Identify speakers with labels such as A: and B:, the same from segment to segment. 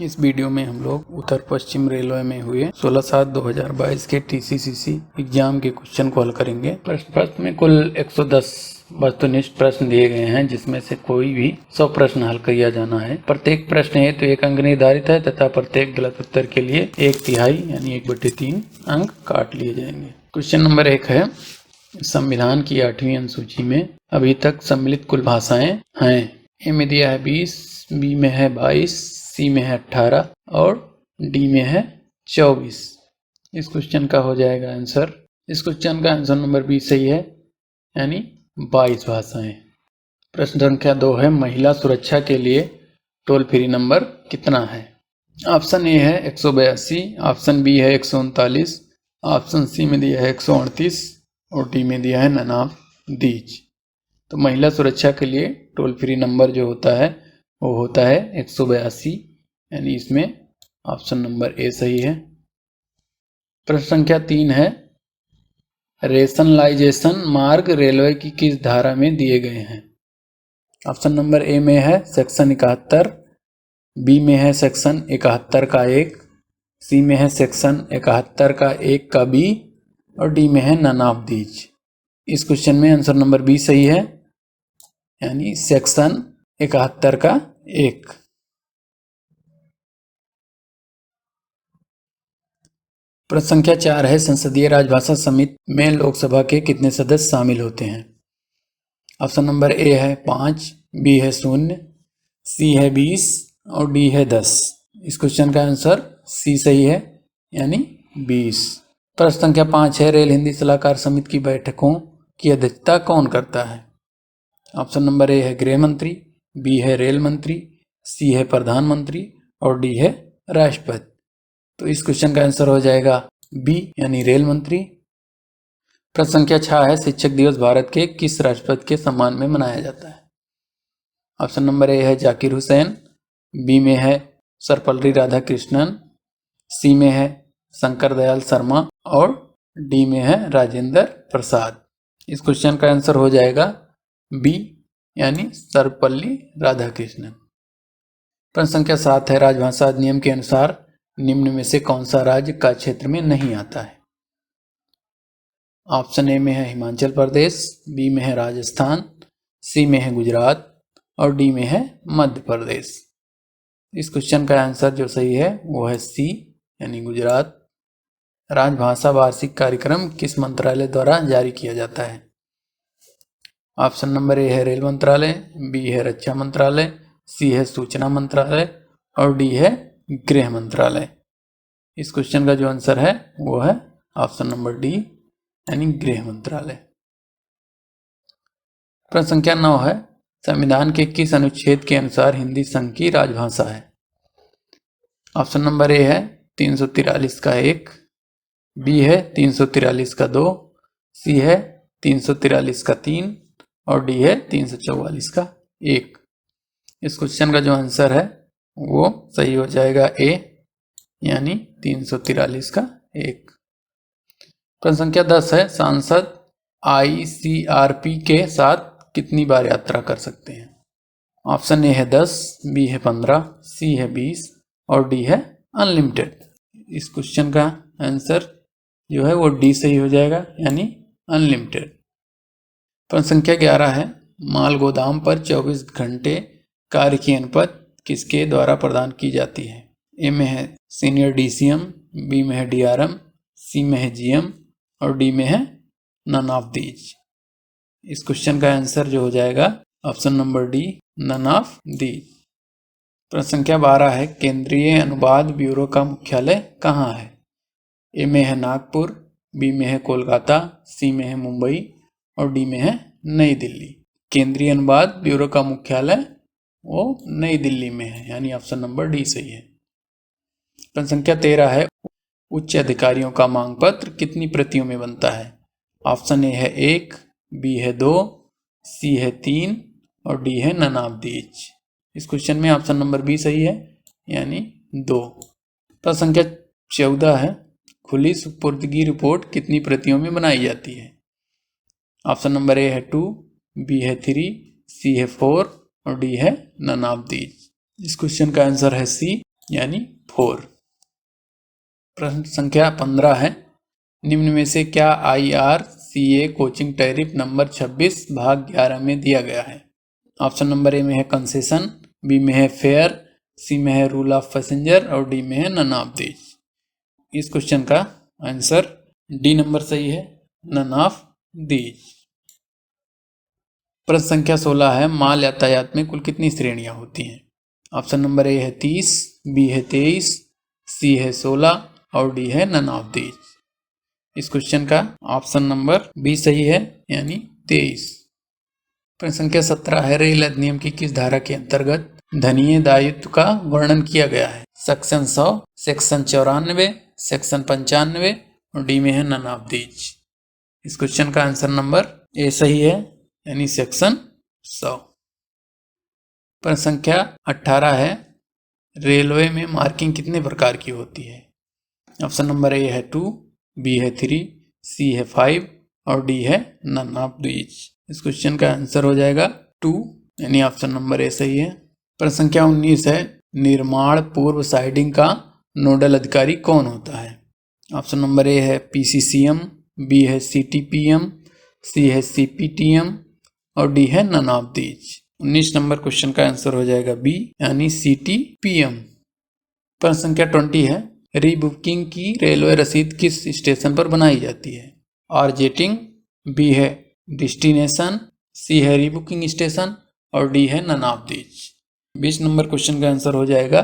A: इस वीडियो में हम लोग उत्तर पश्चिम रेलवे में हुए 16/7/2022 के TCCC एग्जाम के क्वेश्चन को हल करेंगे। प्रश्न में कुल 110 वस्तुनिष्ठ प्रश्न दिए गए हैं, जिसमें से कोई भी 100 प्रश्न हल किया जाना है। प्रत्येक प्रश्न हेतु 1 अंक निर्धारित है तथा प्रत्येक गलत उत्तर के लिए 1/3 यानी 1/3 अंक काट लिए जाएंगे। क्वेश्चन नंबर 1 है, संविधान की 8वीं अनुसूची में अभी तक सम्मिलित कुल भाषाएं हैं। ए में दिया है 20, बी में है 22, सी में है 18 और डी में है 24। इस क्वेश्चन का हो जाएगा आंसर, इस क्वेश्चन का आंसर नंबर बी सही है, यानी 22 भाषाएं। प्रश्न संख्या 2 है, महिला सुरक्षा के लिए टोल फ्री नंबर कितना है? ऑप्शन ए है 182, ऑप्शन बी है 139, ऑप्शन सी में दिया है 138 और डी में दिया है ननाफ-दीज। तो महिला सुरक्षा के लिए टोल फ्री नंबर जो होता है वो होता है 182, यानी इसमें ऑप्शन नंबर ए सही है। प्रश्न संख्या 3 है, रेशनलाइजेशन मार्ग रेलवे की किस धारा में दिए गए हैं? ऑप्शन नंबर ए में है सेक्शन 71, बी में है सेक्शन 71 का 1, सी में है सेक्शन 71 का 1 का बी और डी में है ननाफ-दीज। इस क्वेश्चन में आंसर नंबर बी सही है, यानी सेक्शन 71 का 1। प्रश्न संख्या 4 है, संसदीय राजभाषा समिति में लोकसभा के कितने सदस्य शामिल होते हैं? ऑप्शन नंबर ए है 5, बी है 0, सी है 20 और डी है 10। इस क्वेश्चन का आंसर सी सही है, यानी 20। प्रश्न संख्या 5 है, रेल हिंदी सलाहकार समिति की बैठकों की अध्यक्षता कौन करता है? ऑप्शन नंबर ए है गृह मंत्री, बी है रेल मंत्री, सी है प्रधानमंत्री और डी है राष्ट्रपति। तो इस क्वेश्चन का आंसर हो जाएगा बी, यानी रेल मंत्री। प्रश्न संख्या 6 है, शिक्षक दिवस भारत के किस राष्ट्रपति के सम्मान में मनाया जाता है? ऑप्शन नंबर ए है जाकिर हुसैन, बी में है सर्वपल्ली राधाकृष्णन, सी में है शंकर दयाल शर्मा और डी में है राजेंद्र प्रसाद। इस क्वेश्चन का आंसर हो जाएगा बी, यानी सर्वपल्ली राधाकृष्णन। प्रश्न संख्या 7 है, राजभाषा अधिनियम के अनुसार निम्न में से कौन सा राज्य का क्षेत्र में नहीं आता है? ऑप्शन ए में है हिमाचल प्रदेश, बी में है राजस्थान, सी में है गुजरात और डी में है मध्य प्रदेश। इस क्वेश्चन का आंसर जो सही है वो है सी, यानी गुजरात। राजभाषा वार्षिक कार्यक्रम किस मंत्रालय द्वारा जारी किया जाता है? ऑप्शन नंबर ए है रेल मंत्रालय, बी है रक्षा मंत्रालय, सी है सूचना मंत्रालय और डी है गृह मंत्रालय। इस क्वेश्चन का जो आंसर है वो है ऑप्शन नंबर डी, यानी गृह मंत्रालय। प्रश्न संख्या 9 है, संविधान के किस अनुच्छेद के अनुसार हिंदी संघ की राजभाषा है? ऑप्शन नंबर ए है 343 का 1, बी है 343 का 2, सी है 343 का 3 और डी है 344 का 1। इस क्वेश्चन का जो आंसर है वो सही हो जाएगा ए, यानी 343 का 1। प्रश्न संख्या 10 है, सांसद ICRP के साथ कितनी बार यात्रा कर सकते हैं? ऑप्शन ए है 10, बी है 15, सी है 20 और डी है अनलिमिटेड। इस क्वेश्चन का आंसर जो है वो डी सही हो जाएगा, यानी अनलिमिटेड। प्रश्न संख्या 11 है, माल गोदाम पर 24 घंटे कार्य की अनुमति किसके द्वारा प्रदान की जाती है? ए में है सीनियर DCM, बी में है DRM, सी में है GM और डी में है ननाफ-दीज। इस क्वेश्चन का आंसर जो हो जाएगा ऑप्शन नंबर डी, ननाफ-दीज। प्रश्न संख्या 12 है, केंद्रीय अनुवाद ब्यूरो का मुख्यालय कहाँ है? ए में है नागपुर, बी में है कोलकाता, सी में है मुंबई और डी में है नई दिल्ली। केंद्रीय अनुवाद ब्यूरो का मुख्यालय वो नई दिल्ली में है, यानी ऑप्शन नंबर डी सही है। प्रश्न संख्या 13 है, उच्च अधिकारियों का मांग पत्र कितनी प्रतियों में बनता है? ऑप्शन ए है 1, बी है 2, सी है 3 और डी है ननाफ-दीज। इस क्वेश्चन में ऑप्शन नंबर बी सही है, यानी 2। प्रश्न संख्या 14 है, खुली सुपुर्दगी रिपोर्ट कितनी प्रतियों में बनाई जाती है? ऑप्शन नंबर ए है 2, बी है 3, सी है 4 और डी है ननाफ-दीज। इस क्वेश्चन का आंसर है सी, यानी 4। प्रश्न संख्या 15 है, निम्न में से क्या IRCA कोचिंग टैरिफ नंबर 26 भाग 11 में दिया गया है? ऑप्शन नंबर ए में है कंसेशन, बी में है फेयर, सी में है रूल ऑफ पैसेंजर और डी में है नन ऑफ दीज। इस क्वेश्चन का आंसर डी नंबर सही है, नन ऑफ दीज। प्रश्न संख्या 16 है, माल यातायात में कुल कितनी श्रेणियां होती हैं? ऑप्शन नंबर ए है 30, बी है 23, सी है 16 और डी है नन ऑफ दीज। इस क्वेश्चन का ऑप्शन नंबर बी सही है, यानी 23। प्रश्न संख्या 17 है, रेल अधिनियम की किस धारा के अंतर्गत धनीय दायित्व का वर्णन किया गया है? सेक्शन 100, सेक्शन 94, सेक्शन 95 और डी में है नन ऑफ दीज। इस क्वेश्चन का आंसर नंबर ए सही है, यानी सेक्शन 100। प्रश्न संख्या 18 है, रेलवे में मार्किंग कितने प्रकार की होती है? ऑप्शन नंबर ए है 2, बी है 3, सी है 5 और डी है नन ऑफ दीज। इस क्वेश्चन का आंसर हो जाएगा 2, यानी ऑप्शन नंबर ए सही है। प्रश्न संख्या 19 है, निर्माण पूर्व साइडिंग का नोडल अधिकारी कौन होता है? ऑप्शन नंबर ए है PCCM, बी है CTPM, सी है CPTM और डी है none of these. 19 number question का आंसर हो जाएगा बी, यानी CTPM। प्रश्न संख्या 20 है, रीबुकिंग की रेलवे रसीद किस स्टेशन पर बनाई जाती है? आरजेटिंग, बी है डेस्टिनेशन, सी है रीबुकिंग स्टेशन और डी है none of these. 20 number question का आंसर हो जाएगा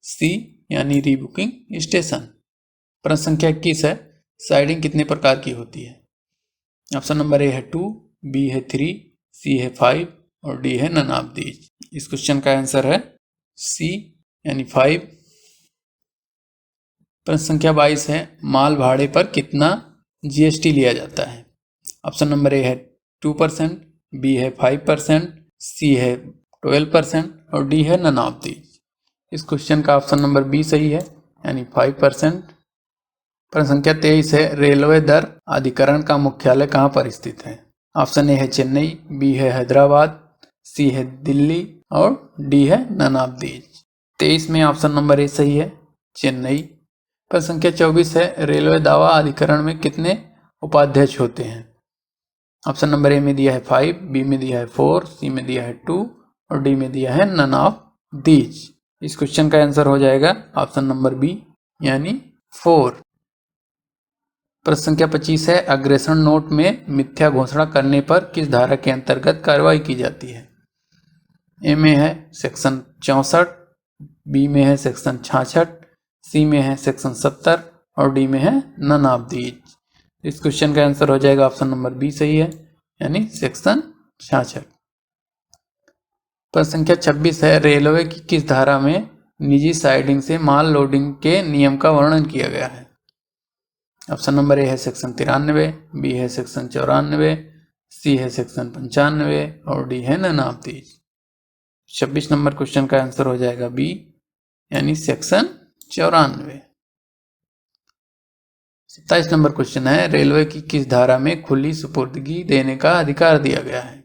A: सी, यानी रीबुकिंग स्टेशन। प्रश्न संख्या 21 है, साइडिंग कितने प्रकार की होती है? ऑप्शन नंबर ए है 2, बी है 3, सी है 5 और डी है नन ऑफ दीज। इस क्वेश्चन का आंसर है सी, यानी 5। प्रश्न संख्या 22 है, माल भाड़े पर कितना GST लिया जाता है? ऑप्शन नंबर ए है 2%, बी है 5%, सी है 12% और डी है नन ऑफ दीज। इस क्वेश्चन का ऑप्शन नंबर बी सही है, यानी 5%। प्रश्न संख्या 23 है, रेलवे दर अधिकरण का मुख्यालय कहाँ पर स्थित है? ऑप्शन ए है चेन्नई, बी है हैदराबाद, सी है दिल्ली और डी है नन ऑफ दीज। 23 में ऑप्शन नंबर ए सही है, चेन्नई। प्रश्न संख्या 24 है, रेलवे दावा अधिकरण में कितने उपाध्यक्ष होते हैं? ऑप्शन नंबर ए में दिया है 5, बी में दिया है 4, सी में दिया है 2 और डी में दिया है नन ऑफ दीज। इस क्वेश्चन का आंसर हो जाएगा ऑप्शन नंबर बी, यानी 4। प्रश्न संख्या 25 है, अग्रेषण नोट में मिथ्या घोषणा करने पर किस धारा के अंतर्गत कार्रवाई की जाती है? ए में है सेक्शन 64, बी में है सेक्शन 66, सी में है सेक्शन 70 और डी में है नन ऑफ दीज। इस क्वेश्चन का आंसर हो जाएगा ऑप्शन नंबर बी सही है, यानी सेक्शन 66। प्रश्न संख्या 26 है, रेलवे की किस धारा में निजी साइडिंग से माल लोडिंग के नियम का वर्णन किया गया है? ऑप्शन नंबर ए है सेक्शन 93, बी है सेक्शन 94, सी है सेक्शन 95 और डी है none of these. 26 number question का आंसर हो जाएगा बी, यानी सेक्शन 94। 27 नंबर क्वेश्चन है, रेलवे की किस धारा में खुली सुपुर्दगी देने का अधिकार दिया गया है?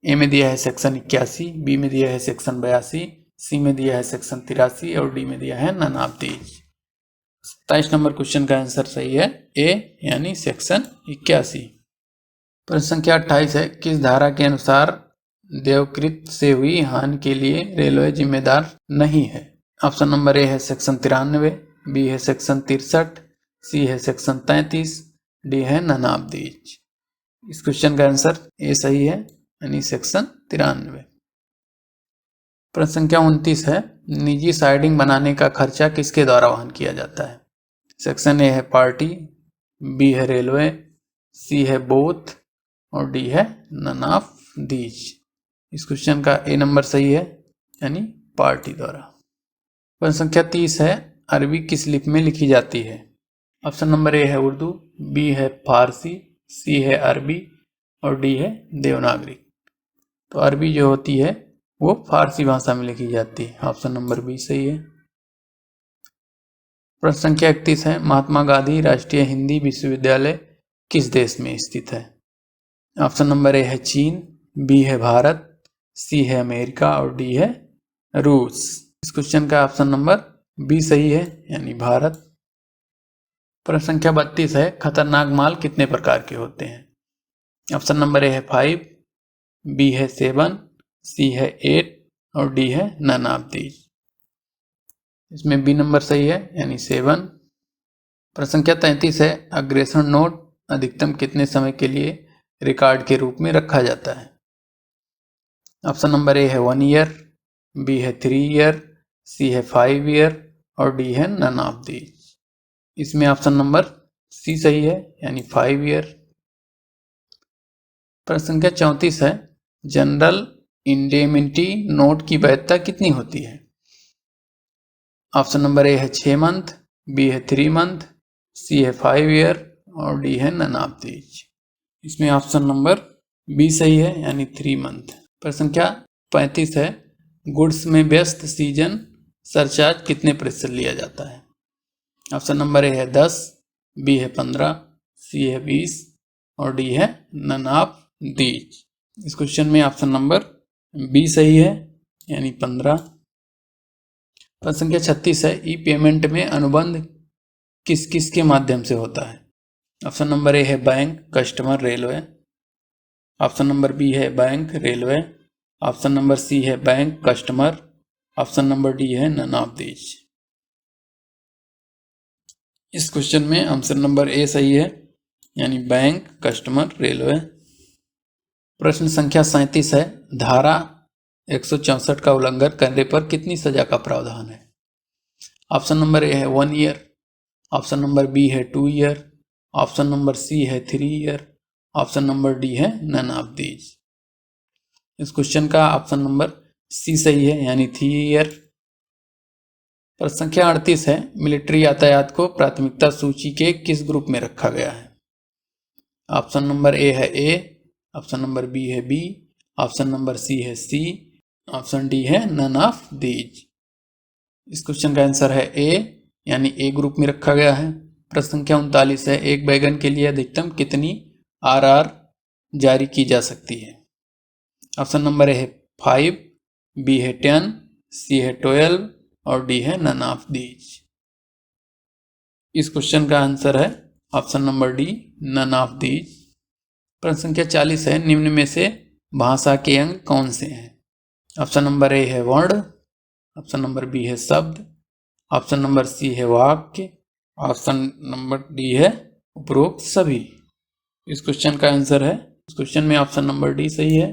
A: ए में दिया है सेक्शन 81, बी में दिया है सेक्शन 82, सी में दिया है सेक्शन 83 और डी में दिया है none of these. 27 number question का आंसर सही है ए, यानी सेक्शन 81। प्रश्न संख्या 28 है, किस धारा के अनुसार देवकृत से हुई हानि के लिए रेलवे जिम्मेदार नहीं है? ऑप्शन नंबर ए है सेक्शन 93, बी है सेक्शन 63, सी है सेक्शन 33, डी है नन ऑफ दीज। इस क्वेश्चन का आंसर ए सही है, यानी सेक्शन 93। प्रश्न संख्या 29 है, निजी साइडिंग बनाने का खर्चा किसके द्वारा वहन किया जाता है? सेक्शन ए है पार्टी, बी है रेलवे, सी है बोथ और डी है नन ऑफ दीज। इस क्वेश्चन का ए नंबर सही है, यानी पार्टी द्वारा। प्रश्न संख्या 30 है, अरबी किस लिपि में लिखी जाती है? ऑप्शन नंबर ए है उर्दू, बी है फारसी, सी है अरबी और डी है देवनागरी। तो अरबी जो होती है वो फारसी भाषा में लिखी जाती है, ऑप्शन नंबर बी सही है। प्रश्न संख्या 31 है, महात्मा गांधी राष्ट्रीय हिंदी विश्वविद्यालय किस देश में स्थित है? ऑप्शन नंबर ए है चीन, बी है भारत, सी है अमेरिका और डी है रूस। इस क्वेश्चन का ऑप्शन नंबर बी सही है, यानी भारत। प्रश्न संख्या 32 है, खतरनाक माल कितने प्रकार के होते हैं? ऑप्शन नंबर ए है 5, बी है 7, सी है 8 और डी है नन ऑफ दीज। इसमें बी नंबर सही है, यानी 7। प्रश्न संख्या 33 है, अग्रेषण नोट अधिकतम कितने समय के लिए रिकॉर्ड के रूप में रखा जाता है? ऑप्शन नंबर ए है 1 ईयर, बी है 3 ईयर, सी है 5 ईयर और डी है नन ऑफ दीज। इसमें ऑप्शन नंबर सी सही है, यानी 5 ईयर। प्रश्न संख्या 34 है, जनरल इंडेमिनिटी नोट की वैधता कितनी होती है? ऑप्शन नंबर ए है 6 मंथ, बी है 3 मंथ, सी है 5 ईयर और डी है नन ऑफ दीज। इसमें ऑप्शन नंबर बी सही है, यानी 3 मंथ। प्रश्न संख्या 35 है, गुड्स में व्यस्त सीजन सरचार्ज कितने प्रतिशत लिया जाता है? ऑप्शन नंबर ए है 10, बी है 15, सी है 20 और डी है नन ऑफ दीज। इस क्वेश्चन में ऑप्शन नंबर बी सही है, यानी 15। प्रश्न संख्या 36 है, ई पेमेंट में अनुबंध किस किस के माध्यम से होता है? ऑप्शन नंबर ए है bank, customer, railway. Option number B है bank, railway. Option number C है bank, customer. Option number D है नन ऑफ दीज। इस क्वेश्चन में ऑप्शन नंबर ए सही है, यानी बैंक, कस्टमर, रेलवे। प्रश्न संख्या 37 है, धारा 164 का उल्लंघन करने पर कितनी सजा का प्रावधान है? ऑप्शन नंबर ए है 1 ईयर, ऑप्शन नंबर बी है 2 ईयर, ऑप्शन नंबर सी है 3 ईयर, ऑप्शन नंबर डी है नन ऑफ दीज। इस क्वेश्चन का ऑप्शन नंबर सी सही है, यानी 3 ईयर। प्रश्न संख्या 38 है, मिलिट्री यातायात को प्राथमिकता सूची के किस ग्रुप में रखा गया है? ऑप्शन नंबर ए है ए, ऑप्शन नंबर बी है बी, ऑप्शन नंबर सी है सी, ऑप्शन डी है नन ऑफ दीज। इस क्वेश्चन का आंसर है ए, यानी ए ग्रुप में रखा गया है। प्रश्न संख्या 39 है, एक बैगन के लिए अधिकतम कितनी आरआर जारी की जा सकती है? ऑप्शन नंबर ए है 5, बी है 10, सी है 12 और डी है नन ऑफ दीज। इस क्वेश्चन का आंसर है option number D, none of these. प्रश्न संख्या 40 है, निम्न में से भाषा के अंग कौन से हैं? ऑप्शन नंबर ए है वर्ण, ऑप्शन नंबर बी है शब्द, ऑप्शन नंबर सी है वाक्य, ऑप्शन नंबर डी है उपरोक्त सभी। इस क्वेश्चन का आंसर है, इस क्वेश्चन में ऑप्शन नंबर डी सही है,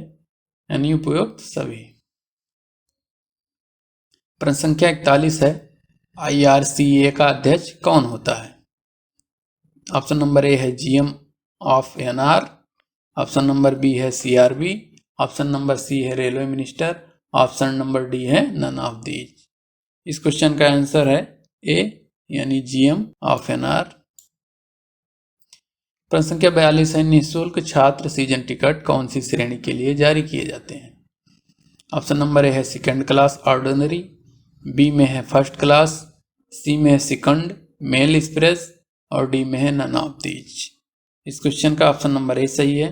A: यानी उपयुक्त सभी। प्रश्न संख्या 41 है, IRCA का अध्यक्ष कौन होता है? ऑप्शन नंबर ए है GM of NR, option number B है CRB, ऑप्शन नंबर सी है railway minister, option number D है नन ऑफ दीज। इस क्वेश्चन का आंसर है ए, यानी GM ऑफ NR। प्रश्न संख्या 42 है, निःशुल्क छात्र सीजन टिकट कौन सी श्रेणी के लिए जारी किए जाते हैं? ऑप्शन नंबर ए है सेकंड क्लास ऑर्डिनरी, बी में है फर्स्ट क्लास, सी में है सेकंड मेल एक्सप्रेस और डी में है नन ऑफ दीज। इस क्वेश्चन का ऑप्शन नंबर ए सही है,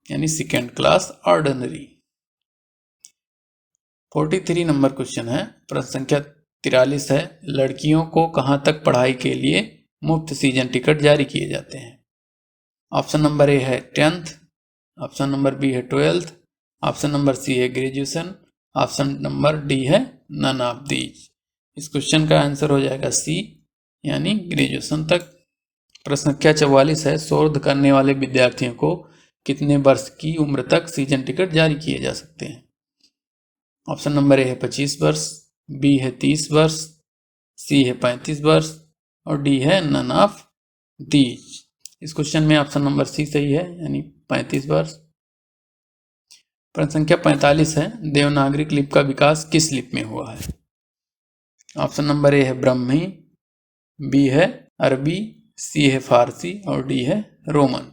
A: यानी second class ordinary. 43 number question है, प्रश्न संख्या 43 है, लड़कियों को कहां तक पढ़ाई के लिए मुफ्त सीजन टिकट जारी किए जाते हैं? ऑप्शन नंबर ए है 10th, ऑप्शन नंबर बी है 12th, ऑप्शन नंबर सी है ग्रेजुएशन, ऑप्शन नंबर डी है नन ऑफ दीज। इस क्वेश्चन का आंसर हो जाएगा सी, यानी ग्रेजुएशन तक। प्रश्न संख्या 44 है, शोध करने वाले विद्यार्थियों को कितने वर्ष की उम्र तक सीजन टिकट जारी किए जा सकते हैं? ऑप्शन नंबर ए है 25 वर्ष, बी है 30 वर्ष, सी है 35 वर्ष और डी है नन ऑफ दीज। इस क्वेश्चन में ऑप्शन नंबर सी सही है, यानी 35 वर्ष। प्रश्न संख्या 45 है, देवनागरिक लिपि का विकास किस लिपि में हुआ है? ऑप्शन नंबर ए है ब्राह्मी, बी है अरबी, सी है फारसी और डी है रोमन।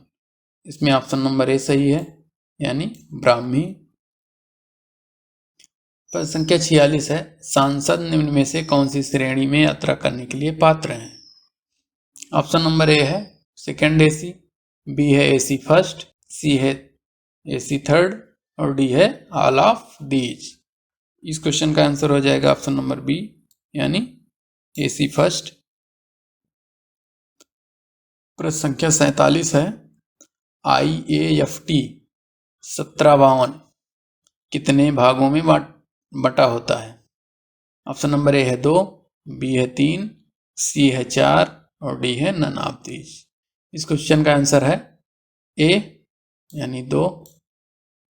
A: इसमें ऑप्शन नंबर ए सही है, यानी ब्राह्मी। प्रश्न संख्या 46 है, सांसद निम्न में से कौन सी श्रेणी में यात्रा करने के लिए पात्र हैं? ऑप्शन नंबर ए है सेकेंड AC, बी है AC फर्स्ट, सी है AC थर्ड और डी है ऑल ऑफ दीज। इस क्वेश्चन का आंसर हो जाएगा ऑप्शन नंबर बी यानी AC फर्स्ट। प्रश्न संख्या 47 है, IAFT 1752 कितने भागों में बटा होता है? ऑप्शन नंबर ए है 2, बी है 3, सी है 4 और डी है नन ऑफ दीज। इस क्वेश्चन का आंसर है ए यानी 2।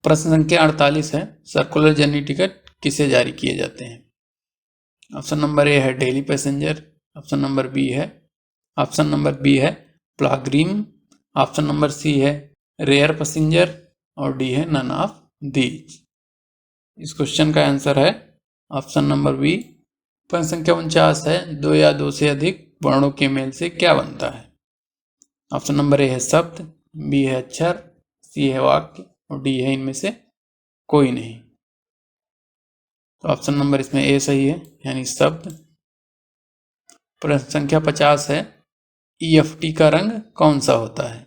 A: प्रश्न संख्या 48 है, सर्कुलर जर्नी टिकट किसे जारी किए जाते हैं? ऑप्शन नंबर ए है daily passenger, option number B है प्लाग्रिम, ऑप्शन नंबर सी है रेयर पैसेंजर और डी है नन ऑफ दीज। इस क्वेश्चन का आंसर है ऑप्शन नंबर बी। प्रश्न संख्या 49 है, 2 या 2 से अधिक वर्णों के मेल से क्या बनता है? ऑप्शन नंबर ए है शब्द, बी है अक्षर, सी है वाक्य और डी है इनमें से कोई नहीं। तो ऑप्शन नंबर इसमें ए सही है यानी शब्द। प्रश्न संख्या 50 है, EFT का रंग कौन सा होता है?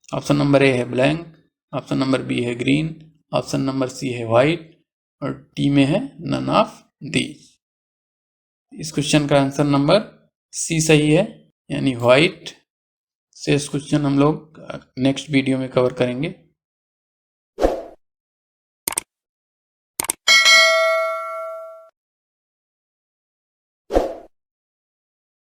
A: ऑप्शन नंबर ए है ब्लैंक, ऑप्शन नंबर बी है ग्रीन, ऑप्शन नंबर सी है व्हाइट और डी में है नन ऑफ दीज। इस क्वेश्चन का आंसर नंबर सी सही है यानी व्हाइट। शेष क्वेश्चन हम लोग नेक्स्ट वीडियो में कवर करेंगे।